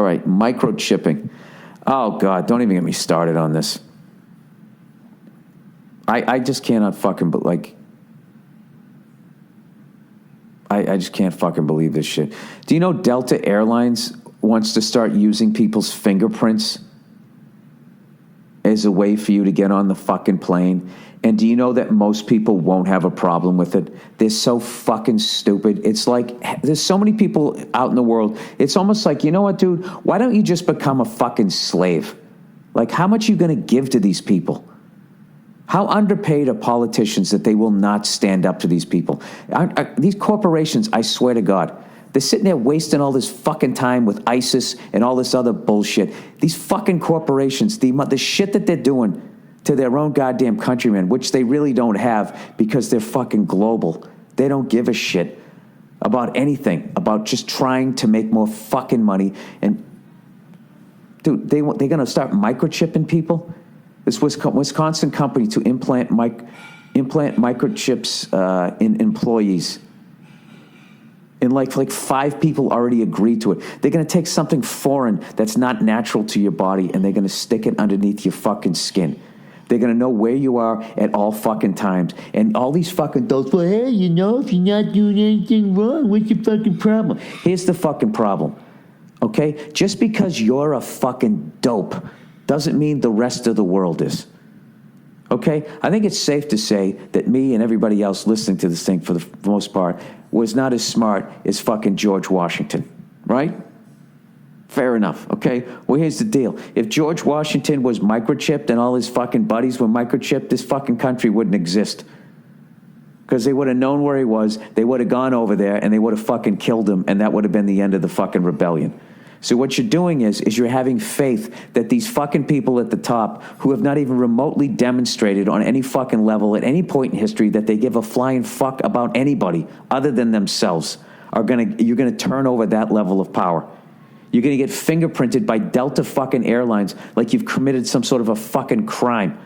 right, microchipping. Oh, God, don't even get me started on this. I just cannot fucking, I just can't fucking believe this shit. Do you know Delta Airlines wants to start using people's fingerprints as a way for you to get on the fucking plane? And do you know that most people won't have a problem with it? They're so fucking stupid. It's like, there's so many people out in the world. It's almost like, you know what, dude? Why don't you just become a fucking slave? Like, how much are you going to give to these people? How underpaid are politicians that they will not stand up to these people? These corporations, I swear to God, they're sitting there wasting all this fucking time with ISIS and all this other bullshit. These fucking corporations, the shit that they're doing to their own goddamn countrymen, which they really don't have because they're fucking global. They don't give a shit about anything, about just trying to make more fucking money. And, dude, they're going to start microchipping people? This Wisconsin company to implant microchips in employees. And like 5 people already agreed to it. They're going to take something foreign that's not natural to your body and they're going to stick it underneath your fucking skin. They're going to know where you are at all fucking times. And all these fucking adults, well, hey, you know, if you're not doing anything wrong, what's your fucking problem? Here's the fucking problem, okay? Just because you're a fucking dope doesn't mean the rest of the world is. Okay? I think it's safe to say that me and everybody else listening to this thing for the most part was not as smart as fucking George Washington, right? Fair enough, okay? Well, here's the deal. If George Washington was microchipped and all his fucking buddies were microchipped, this fucking country wouldn't exist. Because they would have known where he was, they would have gone over there, and they would have fucking killed him, and that would have been the end of the fucking rebellion. So what you're doing is you're having faith that these fucking people at the top who have not even remotely demonstrated on any fucking level at any point in history that they give a flying fuck about anybody other than themselves you're gonna turn over that level of power. You're gonna get fingerprinted by Delta fucking Airlines like you've committed some sort of a fucking crime.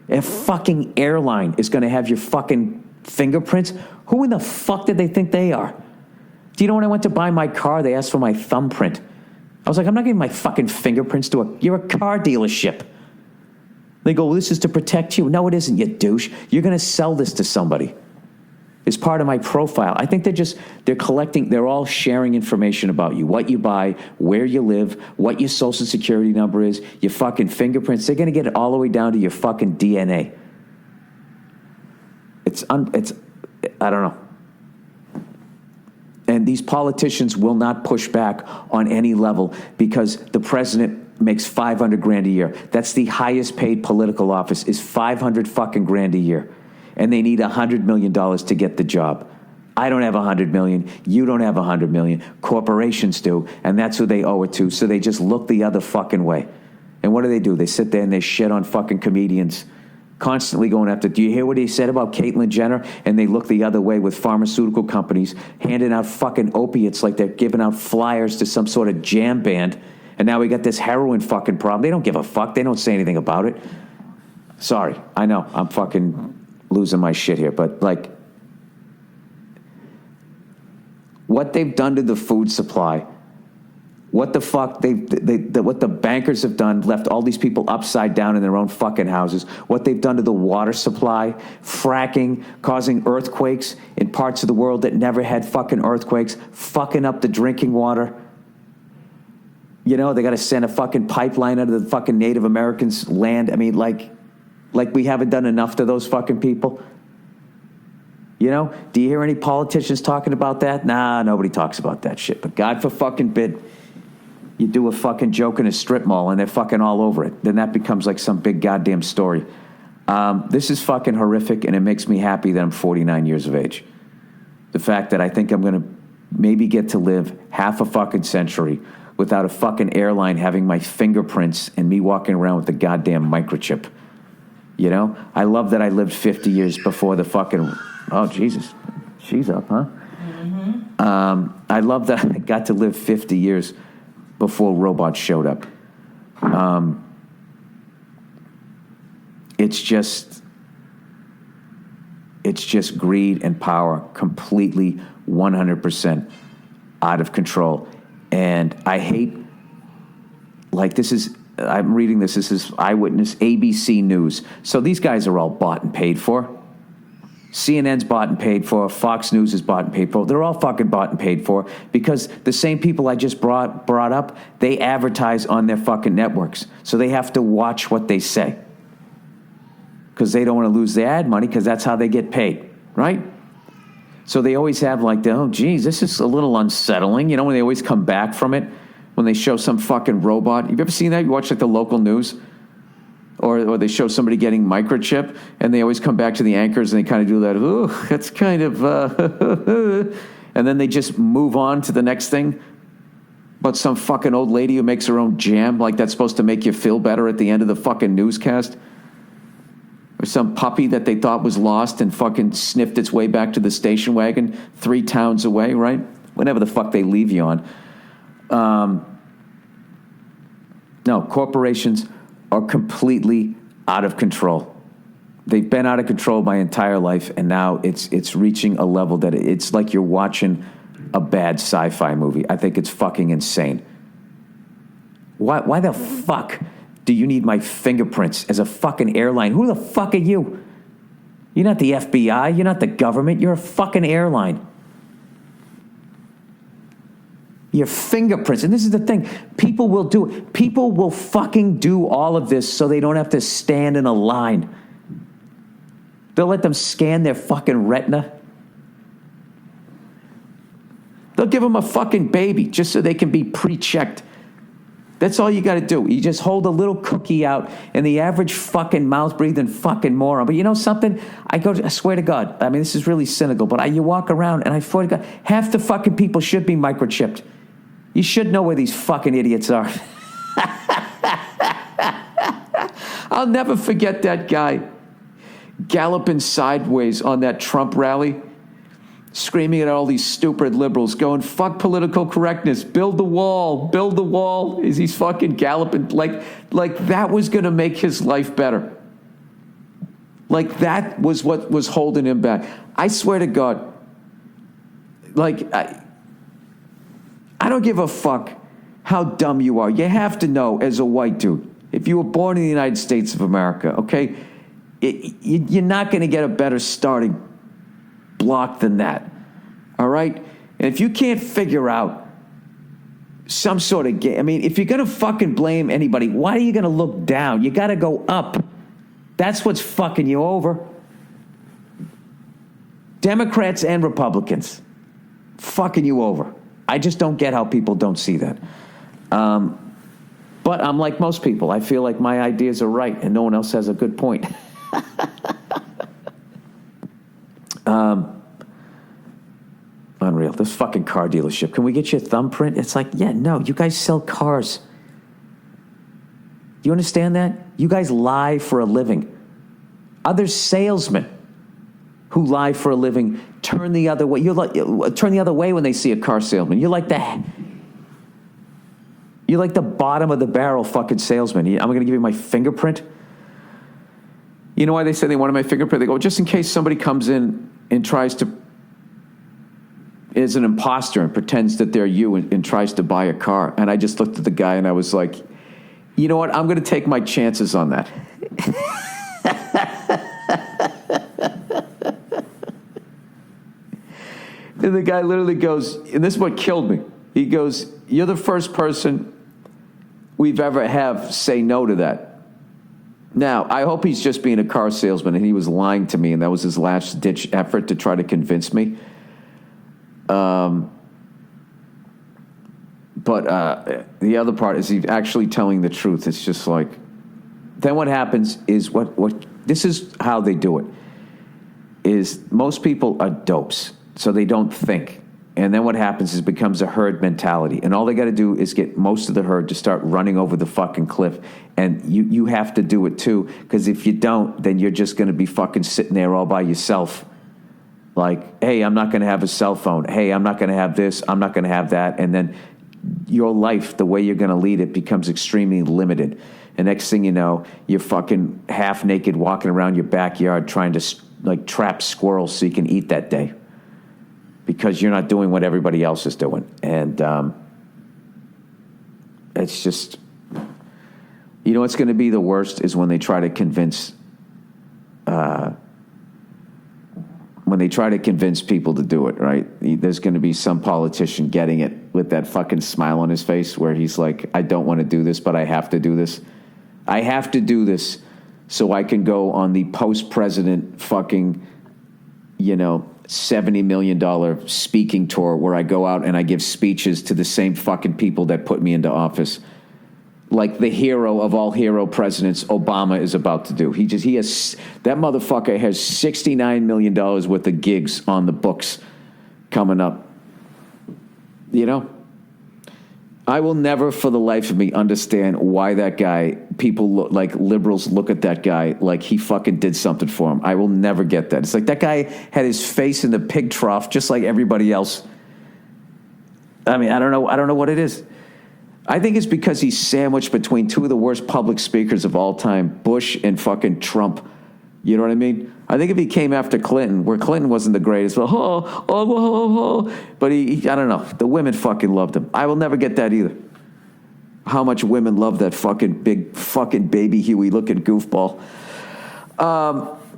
A fucking airline is gonna have your fucking fingerprints? Who in the fuck did they think they are? Do you know when I went to buy my car, they asked for my thumbprint? I was like, I'm not giving my fucking fingerprints to you're a car dealership. They go, well, this is to protect you. No, it isn't, you douche. You're going to sell this to somebody. It's part of my profile. I think they're all sharing information about you, what you buy, where you live, what your social security number is, your fucking fingerprints. They're going to get it all the way down to your fucking DNA. I don't know. And these politicians will not push back on any level because the president makes $500,000 a year. That's the highest paid political office, is $500 fucking grand a year. And they need $100 million to get the job. I don't have $100 million. You don't have $100 million. Corporations do, and that's who they owe it to. So they just look the other fucking way. And what do? They sit there and they shit on fucking comedians, constantly going after. Do you hear what he said about Caitlyn Jenner? And they look the other way with pharmaceutical companies handing out fucking opiates like they're giving out flyers to some sort of jam band. And now we got this heroin fucking problem. They don't give a fuck. They don't say anything about it. Sorry. I know. I'm fucking losing my shit here. But, like, what they've done to the food supply, what the fuck what the bankers have done, left all these people upside down in their own fucking houses, what they've done to the water supply, fracking, causing earthquakes in parts of the world that never had fucking earthquakes, fucking up the drinking water. You know, they got to send a fucking pipeline under the fucking Native Americans' land. I mean, like we haven't done enough to those fucking people. You know, do you hear any politicians talking about that? Nah, nobody talks about that shit. But God for fucking bid, you do a fucking joke in a strip mall and they're fucking all over it. Then that becomes like some big goddamn story. This is fucking horrific, and it makes me happy that I'm 49 years of age. The fact that I think I'm going to maybe get to live half a fucking century without a fucking airline having my fingerprints and me walking around with the goddamn microchip. You know? I love that I lived 50 years before the fucking... Oh, Jesus. She's up, huh? Mm-hmm. I love that I got to live 50 years before robots showed up. It's just greed and power, completely 100% out of control. And I hate like I'm reading this is Eyewitness, ABC News. So these guys are all bought and paid for. CNN's bought and paid for. Fox News is bought and paid for. They're all fucking bought and paid for because the same people I just brought up, they advertise on their fucking networks. So they have to watch what they say because they don't want to lose their ad money because that's how they get paid, right? So they always have like, oh, geez, this is a little unsettling. You know, when they always come back from it, when they show some fucking robot. You've ever seen that? You watch like the local news? Or they show somebody getting microchip, and they always come back to the anchors, and they kind of do that, ooh, that's kind of, and then they just move on to the next thing. But some fucking old lady who makes her own jam, like that's supposed to make you feel better at the end of the fucking newscast. Or some puppy that they thought was lost and fucking sniffed its way back to the station wagon 3 towns away, right? Whenever the fuck they leave you on. No, corporations are completely out of control. They've been out of control my entire life, and now it's reaching a level that it's like you're watching a bad sci-fi movie. I think it's fucking insane. Why the fuck do you need my fingerprints as a fucking airline? Who the fuck are you? You're not the FBI. You're not the government. You're a fucking airline. Your fingerprints. And this is the thing. People will fucking do all of this so they don't have to stand in a line. They'll let them scan their fucking retina. They'll give them a fucking baby just so they can be pre-checked. That's all you got to do. You just hold a little cookie out and the average fucking mouth-breathing fucking moron. But you know something? I swear to God, I mean, this is really cynical, but you walk around and I swear to God, half the fucking people should be microchipped. You should know where these fucking idiots are. I'll never forget that guy galloping sideways on that Trump rally, screaming at all these stupid liberals, going, fuck political correctness, build the wall, as he's fucking galloping. Like that was going to make his life better. Like that was what was holding him back. I swear to God, like, I don't give a fuck how dumb you are. You have to know as a white dude, if you were born in the United States of America, okay, you're not going to get a better starting block than that, all right? And if you can't figure out some sort of game, I mean, if you're going to fucking blame anybody, why are you going to look down? You got to go up. That's what's fucking you over. Democrats and Republicans fucking you over. I just don't get how people don't see that. But I'm like most people. I feel like my ideas are right and no one else has a good point. Unreal. This fucking car dealership. Can we get your thumbprint? It's like, yeah, no, you guys sell cars. You understand that? You guys lie for a living. Other salesmen who lie for a living turn the other way. Turn the other way when they see a car salesman. You're like the bottom of the barrel fucking salesman. I'm going to give you my fingerprint. You know why they say they wanted my fingerprint? They go, just in case somebody comes in and tries to, is an imposter and pretends that they're you and tries to buy a car. And I just looked at the guy and I was like, you know what? I'm going to take my chances on that. And the guy literally goes, and this is what killed me. He goes, you're the first person we've ever have say no to that. Now, I hope he's just being a car salesman and he was lying to me and that was his last-ditch effort to try to convince me. But the other part is he's actually telling the truth. It's just like, then what happens is what this is how they do it, is most people are dopes, so they don't think. And then what happens is it becomes a herd mentality. And all they got to do is get most of the herd to start running over the fucking cliff. And you have to do it too, because if you don't, then you're just going to be fucking sitting there all by yourself. Like, hey, I'm not going to have a cell phone. Hey, I'm not going to have this. I'm not going to have that. And then your life, the way you're going to lead it, becomes extremely limited. And next thing you know, you're fucking half naked walking around your backyard trying to like trap squirrels so you can eat that day, because you're not doing what everybody else is doing. And it's just, You know what's going to be the worst is when they try to convince people to do it, right? There's going to be some politician getting it with that fucking smile on his face where he's like, I don't want to do this, but I have to do this. I have to do this so I can go on the post-president fucking, $70 million speaking tour where I go out and I give speeches to the same fucking people that put me into office. Like the hero of all hero presidents, Obama is about to do. That motherfucker has $69 million worth of gigs on the books coming up. I will never for the life of me understand why that guy, liberals look at that guy like he fucking did something for him. I will never get that. It's like that guy had his face in the pig trough just like everybody else. I mean, I don't know what it is. I think it's because he's sandwiched between two of the worst public speakers of all time, Bush and fucking Trump. You know what I mean? I think if he came after Clinton, where Clinton wasn't the greatest, but he I don't know. The women fucking loved him. I will never get that either. How much women love that fucking big fucking baby Huey looking goofball.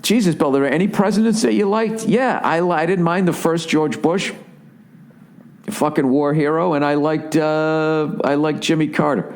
Jesus, Bill, there are any presidents that you liked? Yeah, I didn't mind the first George Bush. Fucking war hero, and I liked Jimmy Carter.